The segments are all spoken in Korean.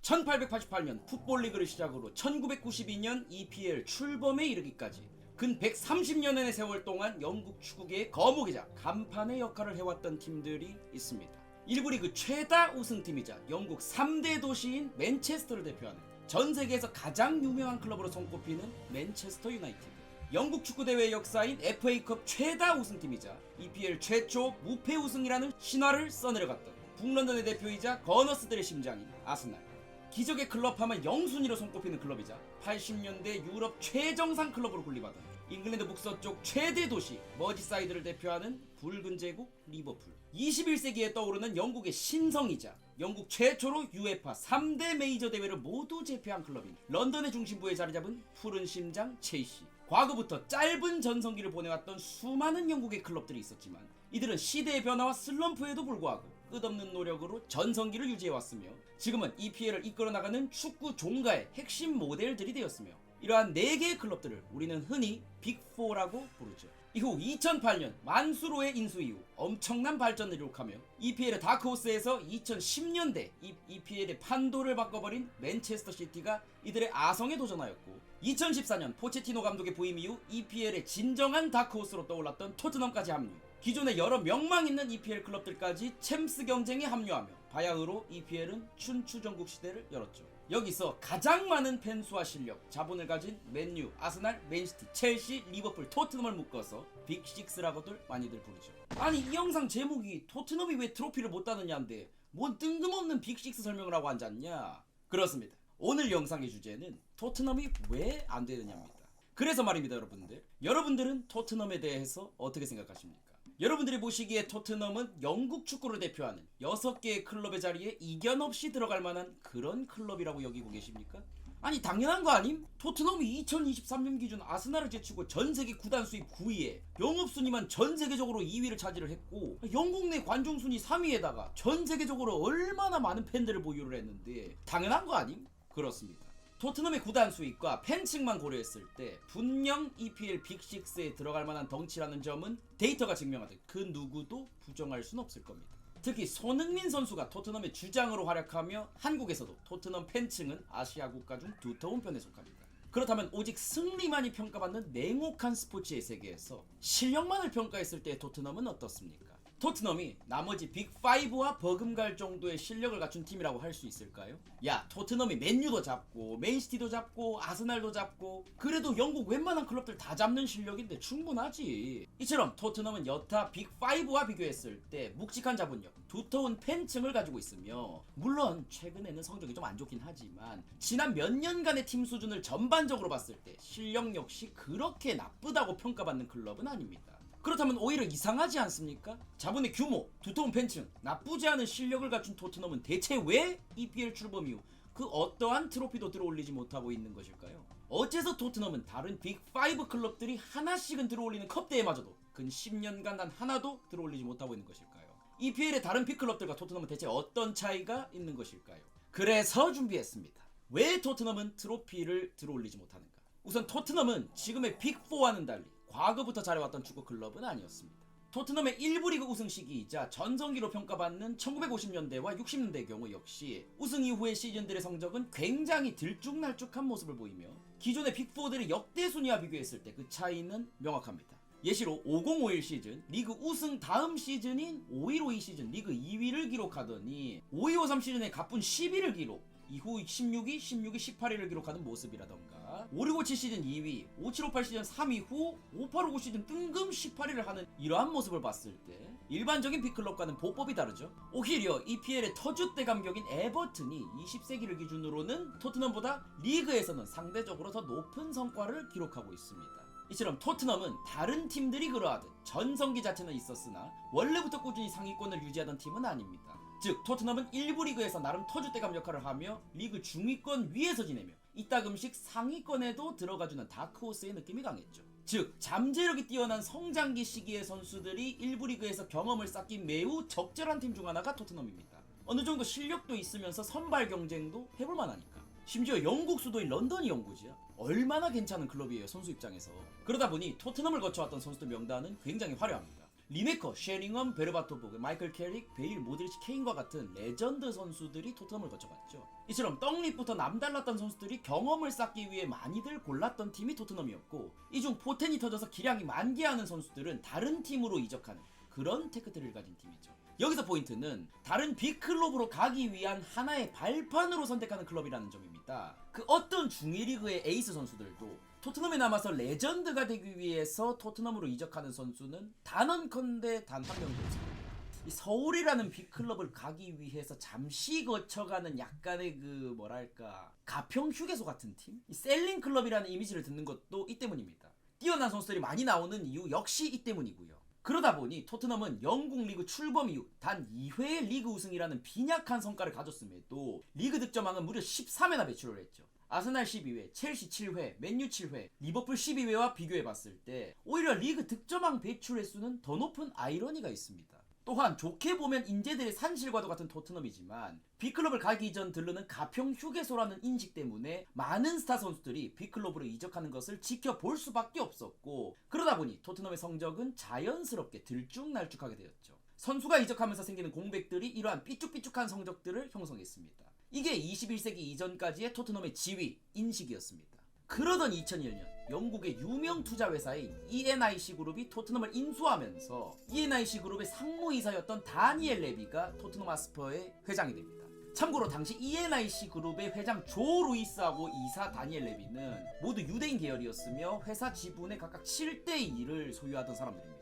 1888년 풋볼리그를 시작으로 1992년 EPL 출범에 이르기까지 근 130년의 세월 동안 영국 축구계의 거목이자 간판의 역할을 해왔던 팀들이 있습니다. 1부 리그 최다 우승팀이자 영국 3대 도시인 맨체스터를 대표하는 전 세계에서 가장 유명한 클럽으로 손꼽히는 맨체스터 유나이티드, 영국 축구대회의 역사인 FA컵 최다 우승팀이자 EPL 최초 무패 우승이라는 신화를 써내려갔던 북런던의 대표이자 거너스들의 심장인 아스날, 기적의 클럽 하면 영순위로 손꼽히는 클럽이자 80년대 유럽 최정상 클럽으로 군림하던 잉글랜드 북서쪽 최대 도시 머지사이드를 대표하는 붉은 제국 리버풀, 21세기에 떠오르는 영국의 신성이자 영국 최초로 UEFA 3대 메이저 대회를 모두 제패한 클럽인 런던의 중심부에 자리잡은 푸른 심장 첼시. 과거부터 짧은 전성기를 보내왔던 수많은 영국의 클럽들이 있었지만 이들은 시대의 변화와 슬럼프에도 불구하고 끝없는 노력으로 전성기를 유지해왔으며 지금은 EPL을 이끌어나가는 축구 종가의 핵심 모델들이 되었으며 이러한 4개의 클럽들을 우리는 흔히 빅4라고 부르죠. 이후 2008년 만수로의 인수 이후 엄청난 발전을 이룩하며 EPL의 다크호스에서 2010년대 EPL의 판도를 바꿔버린 맨체스터 시티가 이들의 아성에 도전하였고, 2014년 포체티노 감독의 부임 이후 EPL의 진정한 다크호스로 떠올랐던 토트넘까지 합류, 기존의 여러 명망 있는 EPL 클럽들까지 챔스 경쟁에 합류하며 바야흐로 EPL은 춘추 전국 시대를 열었죠. 여기서 가장 많은 팬수와 실력, 자본을 가진 맨유, 아스날, 맨시티, 첼시, 리버풀, 토트넘을 묶어서 빅6라고들 많이들 부르죠. 아니 이 영상 제목이 토트넘이 왜 트로피를 못 따느냐인데 뭔 뜬금없는 빅6 설명을 하고 앉았냐? 그렇습니다. 오늘 영상의 주제는 토트넘이 왜 안 되느냐입니다. 그래서 말입니다, 여러분들은 토트넘에 대해서 어떻게 생각하십니까? 여러분들이 보시기에 토트넘은 영국 축구를 대표하는 6개의 클럽의 자리에 이견 없이 들어갈 만한 그런 클럽이라고 여기고 계십니까? 아니 당연한 거 아님? 토트넘이 2023년 기준 아스날을 제치고 전세계 구단 수입 9위에 영업순위만 전세계적으로 2위를 차지를 했고, 영국 내 관중순위 3위에다가 전세계적으로 얼마나 많은 팬들을 보유를 했는데 당연한 거 아님? 그렇습니다. 토트넘의 구단 수익과 팬층만 고려했을 때 분명 EPL 빅6에 들어갈 만한 덩치라는 점은 데이터가 증명하듯 그 누구도 부정할 순 없을 겁니다. 특히 손흥민 선수가 토트넘의 주장으로 활약하며 한국에서도 토트넘 팬층은 아시아 국가 중 두터운 편에 속합니다. 그렇다면 오직 승리만이 평가받는 냉혹한 스포츠의 세계에서 실력만을 평가했을 때 토트넘은 어떻습니까? 토트넘이 나머지 빅5와 버금갈 정도의 실력을 갖춘 팀이라고 할 수 있을까요? 야, 토트넘이 맨유도 잡고 맨시티도 잡고 아스날도 잡고 그래도 영국 웬만한 클럽들 다 잡는 실력인데 충분하지. 이처럼 토트넘은 여타 빅5와 비교했을 때 묵직한 자본력, 두터운 팬층을 가지고 있으며, 물론 최근에는 성적이 좀 안 좋긴 하지만 지난 몇 년간의 팀 수준을 전반적으로 봤을 때 실력 역시 그렇게 나쁘다고 평가받는 클럽은 아닙니다. 그렇다면 오히려 이상하지 않습니까? 자본의 규모, 두터운 팬층, 나쁘지 않은 실력을 갖춘 토트넘은 대체 왜 EPL 출범 이후 그 어떠한 트로피도 들어올리지 못하고 있는 것일까요? 어째서 토트넘은 다른 빅5 클럽들이 하나씩은 들어올리는 컵대회마저도 근 10년간 단 하나도 들어올리지 못하고 있는 것일까요? EPL의 다른 빅클럽들과 토트넘은 대체 어떤 차이가 있는 것일까요? 그래서 준비했습니다. 왜 토트넘은 트로피를 들어올리지 못하는가? 우선 토트넘은 지금의 빅4와는 달리 과거부터 잘해왔던 축구 클럽은 아니었습니다. 토트넘의 1부 리그 우승 시기이자 전성기로 평가받는 1950년대와 60년대의 경우 역시 우승 이후의 시즌들의 성적은 굉장히 들쭉날쭉한 모습을 보이며 기존의 빅4들의 역대 순위와 비교했을 때 그 차이는 명확합니다. 예시로 5051 시즌 리그 우승 다음 시즌인 5152 시즌 리그 2위를 기록하더니 5253 시즌에 가뿐 10위를 기록, 이후 16위, 16위, 18위를 기록하는 모습이라던가 5657 시즌 2위, 5758 시즌 3위 후 5859 시즌 뜬금 18위를 하는 이러한 모습을 봤을 때 일반적인 빅클럽과는 보법이 다르죠. 오히려 EPL의 터줏대 감격인 에버튼이 20세기를 기준으로는 토트넘보다 리그에서는 상대적으로 더 높은 성과를 기록하고 있습니다. 이처럼 토트넘은 다른 팀들이 그러하듯 전성기 자체는 있었으나 원래부터 꾸준히 상위권을 유지하던 팀은 아닙니다. 즉 토트넘은 1부 리그에서 나름 터줏대감 역할을 하며 리그 중위권 위에서 지내며 이따금씩 상위권에도 들어가주는 다크호스의 느낌이 강했죠. 즉 잠재력이 뛰어난 성장기 시기의 선수들이 1부 리그에서 경험을 쌓기 매우 적절한 팀 중 하나가 토트넘입니다. 어느 정도 실력도 있으면서 선발 경쟁도 해볼 만하니까. 심지어 영국 수도인 런던이 영구지야. 얼마나 괜찮은 클럽이에요, 선수 입장에서. 그러다 보니 토트넘을 거쳐왔던 선수들 명단은 굉장히 화려합니다. 리메커, 쉐링엄, 베르바토브, 마이클 캐릭, 베일, 모드리치, 케인과 같은 레전드 선수들이 토트넘을 거쳐갔죠. 이처럼 떡잎부터 남달랐던 선수들이 경험을 쌓기 위해 많이들 골랐던 팀이 토트넘이었고, 이 중 포텐이 터져서 기량이 만개하는 선수들은 다른 팀으로 이적하는 그런 테크트리를 가진 팀이죠. 여기서 포인트는 다른 빅클럽으로 가기 위한 하나의 발판으로 선택하는 클럽이라는 점입니다. 그 어떤 중위리그의 에이스 선수들도 토트넘에 남아서 레전드가 되기 위해서 토트넘으로 이적하는 선수는 단언컨대 단 한 명도 없습니다. 이 서울이라는 빅클럽을 가기 위해서 잠시 거쳐가는 약간의 그 뭐랄까 가평 휴게소 같은 팀? 이 셀링 클럽이라는 이미지를 듣는 것도 이 때문입니다. 뛰어난 선수들이 많이 나오는 이유 역시 이 때문이고요. 그러다 보니 토트넘은 영국 리그 출범 이후 단 2회의 리그 우승이라는 빈약한 성과를 가졌음에도 리그 득점왕은 무려 13회나 배출을 했죠. 아스날 12회, 첼시 7회, 맨유 7회, 리버풀 12회와 비교해봤을 때 오히려 리그 득점왕 배출 횟수는 더 높은 아이러니가 있습니다. 또한 좋게 보면 인재들의 산실과도 같은 토트넘이지만 빅클럽을 가기 전 들르는 가평 휴게소라는 인식 때문에 많은 스타 선수들이 빅클럽으로 이적하는 것을 지켜볼 수밖에 없었고, 그러다 보니 토트넘의 성적은 자연스럽게 들쭉날쭉하게 되었죠. 선수가 이적하면서 생기는 공백들이 이러한 삐쭉삐쭉한 성적들을 형성했습니다. 이게 21세기 이전까지의 토트넘의 지위, 인식이었습니다. 그러던 2001년 영국의 유명 투자 회사인 ENIC 그룹이 토트넘을 인수하면서 ENIC 그룹의 상무이사였던 다니엘 레비가 토트넘 하스퍼의 회장이 됩니다. 참고로 당시 ENIC 그룹의 회장 조 루이스하고 이사 다니엘 레비는 모두 유대인 계열이었으며 회사 지분의 각각 7대2를 소유하던 사람들입니다.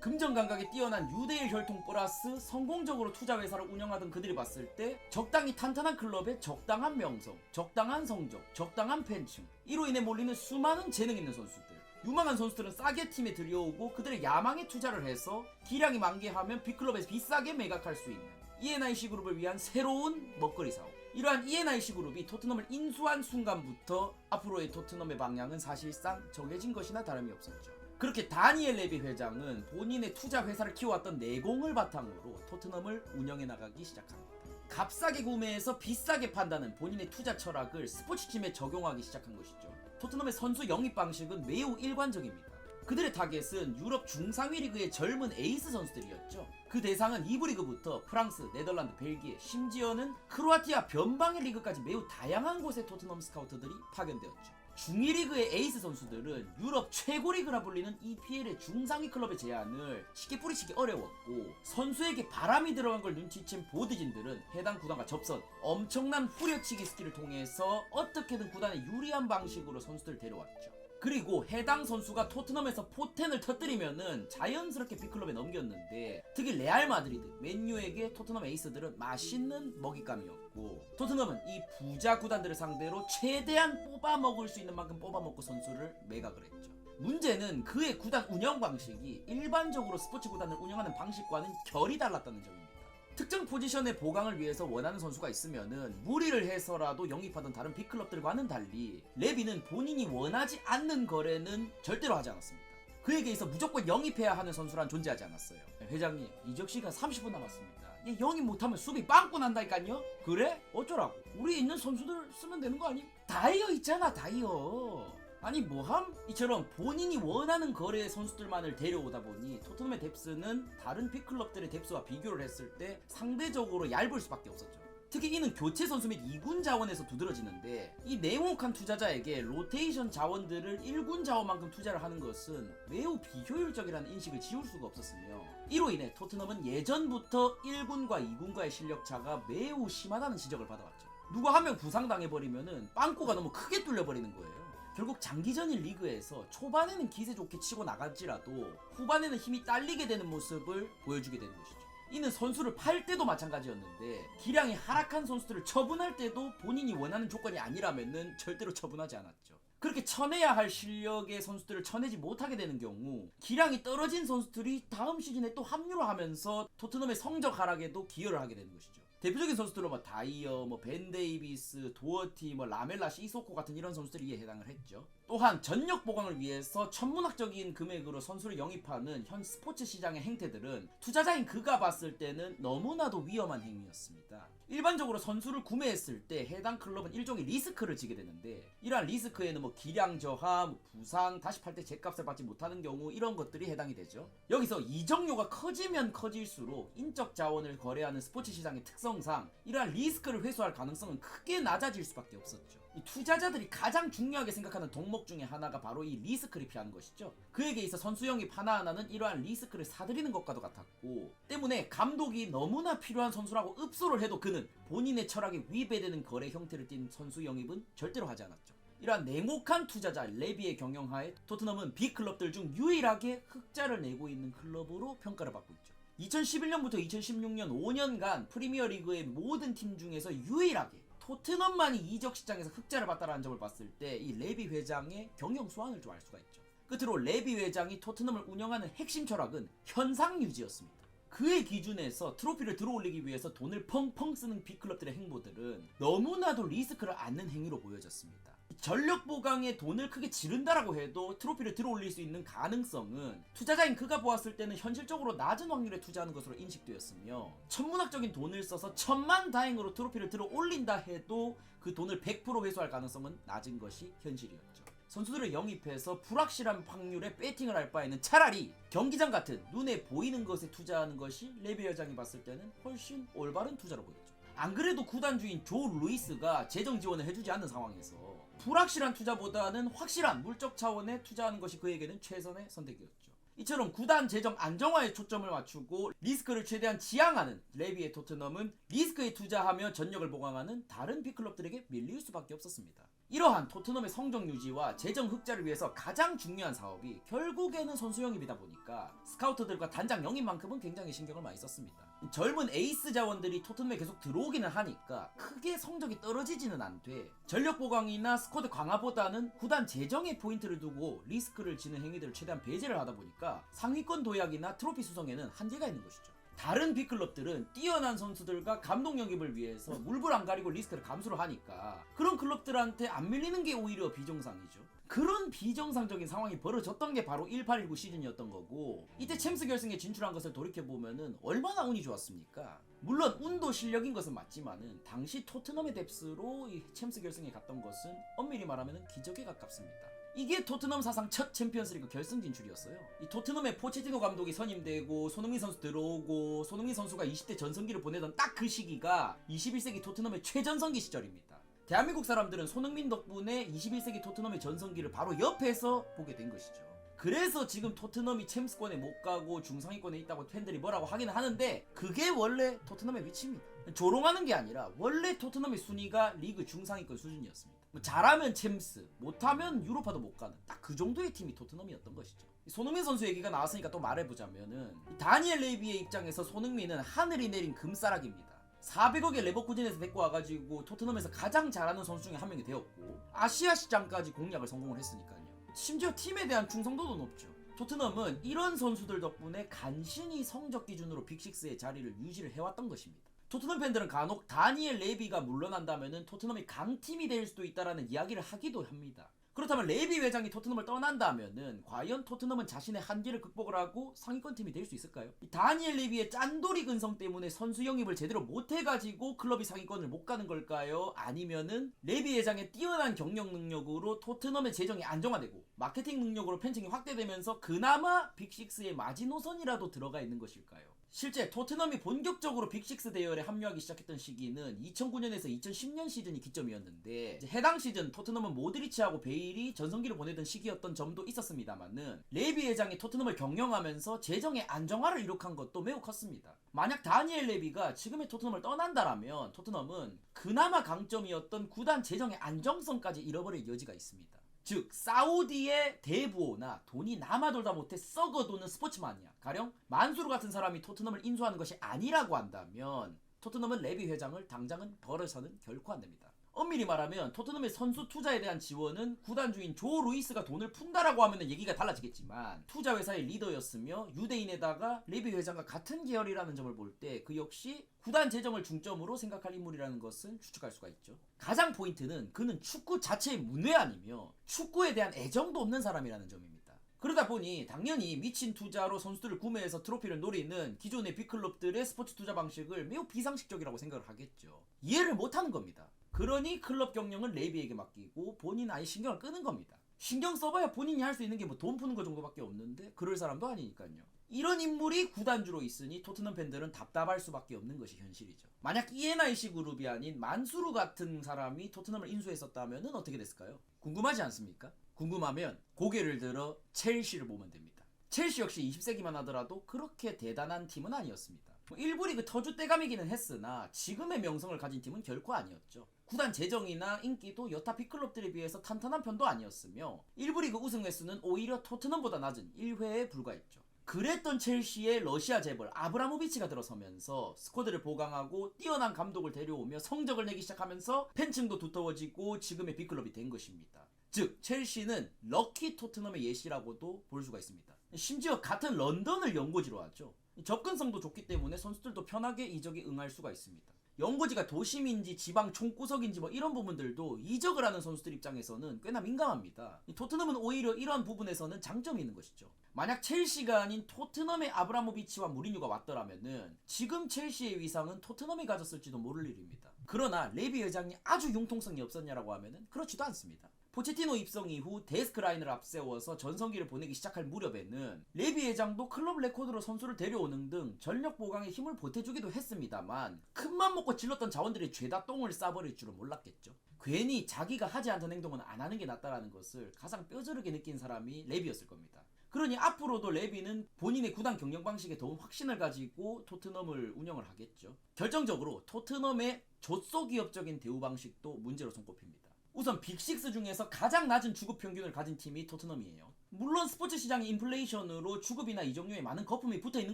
금전 감각에 뛰어난 유대일 혈통 플러스 성공적으로 투자 회사를 운영하던 그들이 봤을 때 적당히 탄탄한 클럽의 적당한 명성, 적당한 성적, 적당한 팬층, 이로 인해 몰리는 수많은 재능 있는 선수들, 유망한 선수들은 싸게 팀에 들여오고 그들의 야망에 투자를 해서 기량이 만개하면 빅클럽에서 비싸게 매각할 수 있는 ENIC 그룹을 위한 새로운 먹거리 사업. 이러한 ENIC 그룹이 토트넘을 인수한 순간부터 앞으로의 토트넘의 방향은 사실상 정해진 것이나 다름이 없었죠. 그렇게 다니엘 레비 회장은 본인의 투자 회사를 키워왔던 내공을 바탕으로 토트넘을 운영해 나가기 시작합니다. 값싸게 구매해서 비싸게 판다는 본인의 투자 철학을 스포츠팀에 적용하기 시작한 것이죠. 토트넘의 선수 영입 방식은 매우 일관적입니다. 그들의 타겟은 유럽 중상위 리그의 젊은 에이스 선수들이었죠. 그 대상은 2부 리그부터 프랑스, 네덜란드, 벨기에, 심지어는 크로아티아 변방의 리그까지 매우 다양한 곳에 토트넘 스카우터들이 파견되었죠. 중위 리그의 에이스 선수들은 유럽 최고 리그라 불리는 EPL의 중상위 클럽의 제안을 쉽게 뿌리치기 어려웠고, 선수에게 바람이 들어간 걸 눈치챈 보드진들은 해당 구단과 접선, 엄청난 후려치기 스킬을 통해서 어떻게든 구단에 유리한 방식으로 선수들을 데려왔죠. 그리고 해당 선수가 토트넘에서 포텐을 터뜨리면은 자연스럽게 빅클럽에 넘겼는데, 특히 레알 마드리드, 맨유에게 토트넘 에이스들은 맛있는 먹잇감이었고, 토트넘은 이 부자 구단들을 상대로 최대한 뽑아먹을 수 있는 만큼 뽑아먹고 선수를 매각을 했죠. 문제는 그의 구단 운영 방식이 일반적으로 스포츠 구단을 운영하는 방식과는 결이 달랐다는 점입니다. 특정 포지션의 보강을 위해서 원하는 선수가 있으면은 무리를 해서라도 영입하던 다른 빅클럽들과는 달리 레비는 본인이 원하지 않는 거래는 절대로 하지 않았습니다. 그에게 있어 무조건 영입해야 하는 선수란 존재하지 않았어요. 회장님, 이적 시간 30분 남았습니다. 얘 영입 못하면 수비 빵꾸 난다니까요? 그래? 어쩌라고? 우리 있는 선수들 쓰면 되는 거 아니? 다이어 있잖아, 다이어. 아니 뭐함? 이처럼 본인이 원하는 거래의 선수들만을 데려오다 보니 토트넘의 뎁스는 다른 빅클럽들의 뎁스와 비교를 했을 때 상대적으로 얇을 수밖에 없었죠. 특히 이는 교체 선수 및 2군 자원에서 두드러지는데, 이 냉혹한 투자자에게 로테이션 자원들을 1군 자원만큼 투자를 하는 것은 매우 비효율적이라는 인식을 지울 수가 없었으며, 이로 인해 토트넘은 예전부터 1군과 2군과의 실력 차가 매우 심하다는 지적을 받아왔죠. 누가 한 명 부상당해버리면은 빵꾸가 너무 크게 뚫려버리는 거예요. 결국 장기전인 리그에서 초반에는 기세 좋게 치고 나갈지라도 후반에는 힘이 딸리게 되는 모습을 보여주게 되는 것이죠. 이는 선수를 팔 때도 마찬가지였는데, 기량이 하락한 선수들을 처분할 때도 본인이 원하는 조건이 아니라면은 절대로 처분하지 않았죠. 그렇게 쳐내야 할 실력의 선수들을 쳐내지 못하게 되는 경우 기량이 떨어진 선수들이 다음 시즌에 또 합류를 하면서 토트넘의 성적 하락에도 기여를 하게 되는 것이죠. 대표적인 선수들은 다이어, 벤 데이비스, 도어티, 라멜라, 시소코 같은 이런 선수들이 이에 해당을 했죠. 또한 전력 보강을 위해서 천문학적인 금액으로 선수를 영입하는 현 스포츠 시장의 행태들은 투자자인 그가 봤을 때는 너무나도 위험한 행위였습니다. 일반적으로 선수를 구매했을 때 해당 클럽은 일종의 리스크를 지게 되는데, 이러한 리스크에는 뭐 기량 저하, 부상, 다시 팔 때 제값을 받지 못하는 경우, 이런 것들이 해당이 되죠. 여기서 이적료가 커지면 커질수록 인적 자원을 거래하는 스포츠 시장의 특성상 이러한 리스크를 회수할 가능성은 크게 낮아질 수밖에 없었죠. 이 투자자들이 가장 중요하게 생각하는 덕목 중에 하나가 바로 이 리스크를 피하는 것이죠. 그에게 있어 선수 영입 하나하나는 이러한 리스크를 사들이는 것과도 같았고, 때문에 감독이 너무나 필요한 선수라고 읍소를 해도 그는 본인의 철학에 위배되는 거래 형태를 띈 선수 영입은 절대로 하지 않았죠. 이러한 냉혹한 투자자 레비의 경영하에 토트넘은 빅클럽들 중 유일하게 흑자를 내고 있는 클럽으로 평가를 받고 있죠. 2011년부터 2016년 5년간 프리미어리그의 모든 팀 중에서 유일하게 토트넘만이 이적 시장에서 흑자를 봤다라는 점을 봤을 때 이 레비 회장의 경영 수완을 좀 알 수가 있죠. 끝으로 레비 회장이 토트넘을 운영하는 핵심 철학은 현상 유지였습니다. 그의 기준에서 트로피를 들어올리기 위해서 돈을 펑펑 쓰는 빅클럽들의 행보들은 너무나도 리스크를 안는 행위로 보여졌습니다. 전력 보강에 돈을 크게 지른다라고 해도 트로피를 들어올릴 수 있는 가능성은 투자자인 그가 보았을 때는 현실적으로 낮은 확률에 투자하는 것으로 인식되었으며, 천문학적인 돈을 써서 천만다행으로 트로피를 들어올린다 해도 그 돈을 100% 회수할 가능성은 낮은 것이 현실이었죠. 선수들을 영입해서 불확실한 확률에 배팅을 할 바에는 차라리 경기장 같은 눈에 보이는 것에 투자하는 것이 레비 회장이 봤을 때는 훨씬 올바른 투자로 보였죠. 안 그래도 구단주인 조 루이스가 재정 지원을 해주지 않는 상황에서 불확실한 투자보다는 확실한 물적 차원에 투자하는 것이 그에게는 최선의 선택이었죠. 이처럼 구단 재정 안정화에 초점을 맞추고 리스크를 최대한 지양하는 레비의 토트넘은 리스크에 투자하며 전력을 보강하는 다른 빅클럽들에게 밀릴 수밖에 없었습니다. 이러한 토트넘의 성적 유지와 재정 흑자를 위해서 가장 중요한 사업이 결국에는 선수 영입이다 보니까 스카우터들과 단장 영입만큼은 굉장히 신경을 많이 썼습니다. 젊은 에이스 자원들이 토트넘에 계속 들어오기는 하니까 크게 성적이 떨어지지는 않되, 전력 보강이나 스쿼드 강화보다는 구단 재정에 포인트를 두고 리스크를 지는 행위들을 최대한 배제를 하다 보니까 상위권 도약이나 트로피 수성에는 한계가 있는 것이죠. 다른 빅클럽들은 뛰어난 선수들과 감독 영입을 위해서 물불 안 가리고 리스크를 감수를 하니까 그런 클럽들한테 안 밀리는 게 오히려 비정상이죠. 그런 비정상적인 상황이 벌어졌던 게 바로 1819 시즌이었던 거고, 이때 챔스 결승에 진출한 것을 돌이켜보면은 얼마나 운이 좋았습니까? 물론 운도 실력인 것은 맞지만은 당시 토트넘의 뎁스로 이 챔스 결승에 갔던 것은 엄밀히 말하면 기적에 가깝습니다. 이게 토트넘 사상 첫 챔피언스리그 결승 진출이었어요. 이 토트넘의 포체티노 감독이 선임되고 손흥민 선수 들어오고 손흥민 선수가 20대 전성기를 보내던 딱 그 시기가 21세기 토트넘의 최전성기 시절입니다. 대한민국 사람들은 손흥민 덕분에 21세기 토트넘의 전성기를 바로 옆에서 보게 된 것이죠. 그래서 지금 토트넘이 챔스권에 못 가고 중상위권에 있다고 팬들이 뭐라고 하기는 하는데, 그게 원래 토트넘의 위치입니다. 조롱하는 게 아니라 원래 토트넘의 순위가 리그 중상위권 수준이었습니다. 잘하면 챔스, 못하면 유로파도 못 가는 딱 그 정도의 팀이 토트넘이었던 것이죠. 손흥민 선수 얘기가 나왔으니까 또 말해보자면은, 다니엘 레비의 입장에서 손흥민은 하늘이 내린 금싸라기입니다. 400억의 레버쿠젠에서 데리고 와가지고 토트넘에서 가장 잘하는 선수 중에 한 명이 되었고, 아시아 시장까지 공략을 성공을 했으니까요. 심지어 팀에 대한 충성도도 높죠. 토트넘은 이런 선수들 덕분에 간신히 성적 기준으로 빅6의 자리를 유지를 해왔던 것입니다. 토트넘 팬들은 간혹 다니엘 레비가 물러난다면 토트넘이 강팀이 될 수도 있다라는 이야기를 하기도 합니다. 그렇다면 레비 회장이 토트넘을 떠난다면은 과연 토트넘은 자신의 한계를 극복을 하고 상위권 팀이 될 수 있을까요? 다니엘 레비의 짠돌이 근성 때문에 선수 영입을 제대로 못해가지고 클럽이 상위권을 못 가는 걸까요? 아니면은 레비 회장의 뛰어난 경영 능력으로 토트넘의 재정이 안정화되고 마케팅 능력으로 팬층이 확대되면서 그나마 빅6의 마지노선이라도 들어가 있는 것일까요? 실제 토트넘이 본격적으로 빅6 대열에 합류하기 시작했던 시기는 2009년에서 2010년 시즌이 기점이었는데, 해당 시즌 토트넘은 모드리치하고 베일이 전성기를 보내던 시기였던 점도 있었습니다만은 레비 회장이 토트넘을 경영하면서 재정의 안정화를 이룩한 것도 매우 컸습니다. 만약 다니엘 레비가 지금의 토트넘을 떠난다라면 토트넘은 그나마 강점이었던 구단 재정의 안정성까지 잃어버릴 여지가 있습니다. 즉 사우디의 대부호나 돈이 남아돌다 못해 썩어도는 스포츠 마니아, 가령 만수르 같은 사람이 토트넘을 인수하는 것이 아니라고 한다면 토트넘은 레비 회장을 당장은 벌어서는 결코 안됩니다. 엄밀히 말하면 토트넘의 선수 투자에 대한 지원은 구단주인 조 루이스가 돈을 푼다라고 하면 얘기가 달라지겠지만, 투자 회사의 리더였으며 유대인에다가 레비 회장과 같은 계열이라는 점을 볼 때 그 역시 구단 재정을 중점으로 생각할 인물이라는 것은 추측할 수가 있죠. 가장 포인트는 그는 축구 자체의 문외한이며 축구에 대한 애정도 없는 사람이라는 점입니다. 그러다 보니 당연히 미친 투자로 선수들을 구매해서 트로피를 노리는 기존의 빅클럽들의 스포츠 투자 방식을 매우 비상식적이라고 생각을 하겠죠. 이해를 못하는 겁니다. 그러니 클럽 경영은 레비에게 맡기고 본인 아예 신경을 끄는 겁니다. 신경 써봐야 본인이 할 수 있는 게 뭐 돈 푸는 거 정도밖에 없는데 그럴 사람도 아니니까요. 이런 인물이 구단주로 있으니 토트넘 팬들은 답답할 수밖에 없는 것이 현실이죠. 만약 ENIC 그룹이 아닌 만수르 같은 사람이 토트넘을 인수했었다면 어떻게 됐을까요? 궁금하지 않습니까? 궁금하면 고개를 들어 첼시를 보면 됩니다. 첼시 역시 20세기만 하더라도 그렇게 대단한 팀은 아니었습니다. 1부 리그 터주 떼감이기는 했으나 지금의 명성을 가진 팀은 결코 아니었죠. 구단 재정이나 인기도 여타 빅클럽들에 비해서 탄탄한 편도 아니었으며 1부 리그 우승 횟수는 오히려 토트넘보다 낮은 1회에 불과했죠. 그랬던 첼시의 러시아 재벌 아브라모비치가 들어서면서 스쿼드를 보강하고 뛰어난 감독을 데려오며 성적을 내기 시작하면서 팬층도 두터워지고 지금의 빅클럽이 된 것입니다. 즉 첼시는 럭키 토트넘의 예시라고도 볼 수가 있습니다. 심지어 같은 런던을 연고지로 하죠. 접근성도 좋기 때문에 선수들도 편하게 이적에 응할 수가 있습니다. 연고지가 도심인지 지방 총구석인지 뭐 이런 부분들도 이적을 하는 선수들 입장에서는 꽤나 민감합니다. 토트넘은 오히려 이런 부분에서는 장점이 있는 것이죠. 만약 첼시가 아닌 토트넘의 아브라모비치와 무리뉴가 왔더라면은 지금 첼시의 위상은 토트넘이 가졌을지도 모를 일입니다. 그러나 레비 회장이 아주 융통성이 없었냐라고 하면은 그렇지도 않습니다. 포체티노 입성 이후 데스크 라인을 앞세워서 전성기를 보내기 시작할 무렵에는 레비 회장도 클럽 레코드로 선수를 데려오는 등 전력 보강에 힘을 보태주기도 했습니다만 큰맘 먹고 질렀던 자원들이 죄다 똥을 싸버릴 줄은 몰랐겠죠. 괜히 자기가 하지 않던 행동은 안 하는 게 낫다라는 것을 가장 뼈저리게 느낀 사람이 레비였을 겁니다. 그러니 앞으로도 레비는 본인의 구단 경영 방식에 더욱 확신을 가지고 토트넘을 운영을 하겠죠. 결정적으로 토트넘의 조소기업적인 대우 방식도 문제로 손꼽힙니다. 우선 빅6 중에서 가장 낮은 주급 평균을 가진 팀이 토트넘이에요. 물론 스포츠 시장의 인플레이션으로 주급이나 이적료에 많은 거품이 붙어있는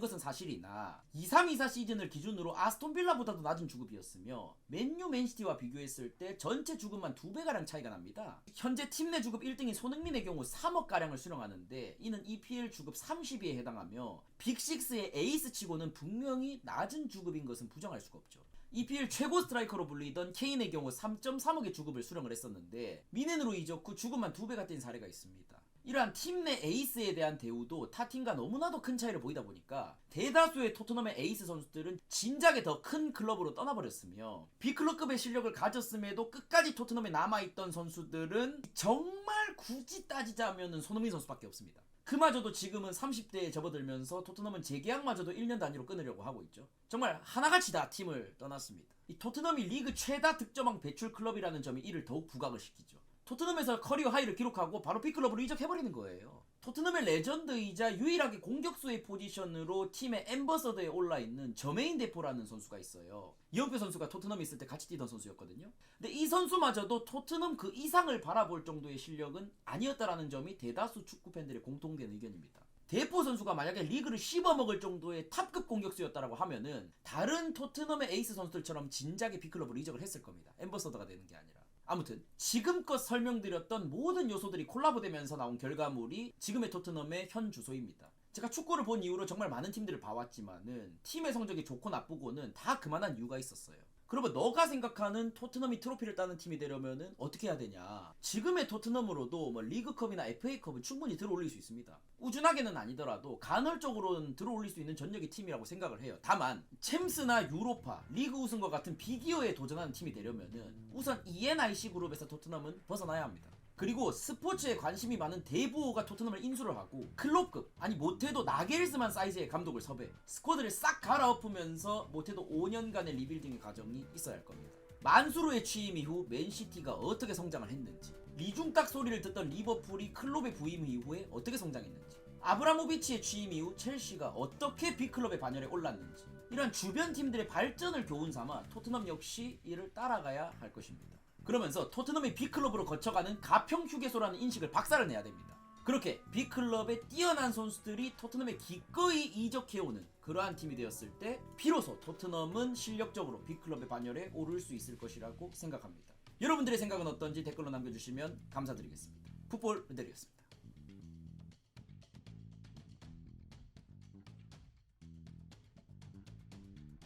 것은 사실이나 23-24 시즌을 기준으로 아스톤 빌라보다도 낮은 주급이었으며 맨유 맨시티와 비교했을 때 전체 주급만 2배가량 차이가 납니다. 현재 팀 내 주급 1등인 손흥민의 경우 3억가량을 수령하는데 이는 EPL 주급 30위에 해당하며 빅6의 에이스치고는 분명히 낮은 주급인 것은 부정할 수가 없죠. EPL 최고 스트라이커로 불리던 케인의 경우 3.3억의 주급을 수령을 했었는데 미넨으로 이적 후 주급만 2배가 뛴 사례가 있습니다. 이러한 팀 내 에이스에 대한 대우도 타 팀과 너무나도 큰 차이를 보이다 보니까 대다수의 토트넘의 에이스 선수들은 진작에 더 큰 클럽으로 떠나버렸으며 B클럽급의 실력을 가졌음에도 끝까지 토트넘에 남아있던 선수들은 정말 굳이 따지자면 손흥민 선수밖에 없습니다. 그마저도 지금은 30대에 접어들면서 토트넘은 재계약마저도 1년 단위로 끊으려고 하고 있죠. 정말 하나같이 다 팀을 떠났습니다. 이 토트넘이 리그 최다 득점왕 배출 클럽이라는 점이 이를 더욱 부각을 시키죠. 토트넘에서 커리어 하이를 기록하고 바로 B클럽으로 이적해버리는 거예요. 토트넘의 레전드이자 유일하게 공격수의 포지션으로 팀의 앰버서더에 올라있는 저메인 데포라는 선수가 있어요. 이영표 선수가 토트넘에 있을 때 같이 뛰던 선수였거든요. 근데 이 선수마저도 토트넘 그 이상을 바라볼 정도의 실력은 아니었다라는 점이 대다수 축구팬들의 공통된 의견입니다. 데포 선수가 만약에 리그를 씹어먹을 정도의 탑급 공격수였다라고 하면은 다른 토트넘의 에이스 선수들처럼 진작에 B클럽으로 이적을 했을 겁니다. 앰버서더가 되는 게 아니라. 아무튼 지금껏 설명드렸던 모든 요소들이 콜라보되면서 나온 결과물이 지금의 토트넘의 현 주소입니다. 제가 축구를 본 이후로 정말 많은 팀들을 봐왔지만은 팀의 성적이 좋고 나쁘고는 다 그만한 이유가 있었어요. 그러면 너가 생각하는 토트넘이 트로피를 따는 팀이 되려면은 어떻게 해야 되냐? 지금의 토트넘으로도 뭐 리그컵이나 FA컵은 충분히 들어올릴 수 있습니다. 우준하게는 아니더라도 간헐적으로는 들어올릴 수 있는 전력의 팀이라고 생각을 해요. 다만 챔스나 유로파, 리그 우승과 같은 비기어에 도전하는 팀이 되려면은 우선 ENIC 그룹에서 토트넘은 벗어나야 합니다. 그리고 스포츠에 관심이 많은 대부호가 토트넘을 인수를 하고 클럽급, 아니 못해도 나겔스만 사이즈의 감독을 섭외, 스쿼드를 싹 갈아엎으면서 못해도 5년간의 리빌딩의 과정이 있어야 할 겁니다. 만수르의 취임 이후 맨시티가 어떻게 성장을 했는지, 리중딱 소리를 듣던 리버풀이 클럽의 부임 이후에 어떻게 성장했는지, 아브라모비치의 취임 이후 첼시가 어떻게 B클럽의 반열에 올랐는지, 이런 주변 팀들의 발전을 교훈 삼아 토트넘 역시 이를 따라가야 할 것입니다. 그러면서 토트넘이 B클럽으로 거쳐가는 가평 휴게소라는 인식을 박살을 내야 됩니다. 그렇게 B클럽의 뛰어난 선수들이 토트넘에 기꺼이 이적해오는 그러한 팀이 되었을 때 비로소 토트넘은 실력적으로 B클럽의 반열에 오를 수 있을 것이라고 생각합니다. 여러분들의 생각은 어떤지 댓글로 남겨주시면 감사드리겠습니다. 풋볼 은대리였습니다.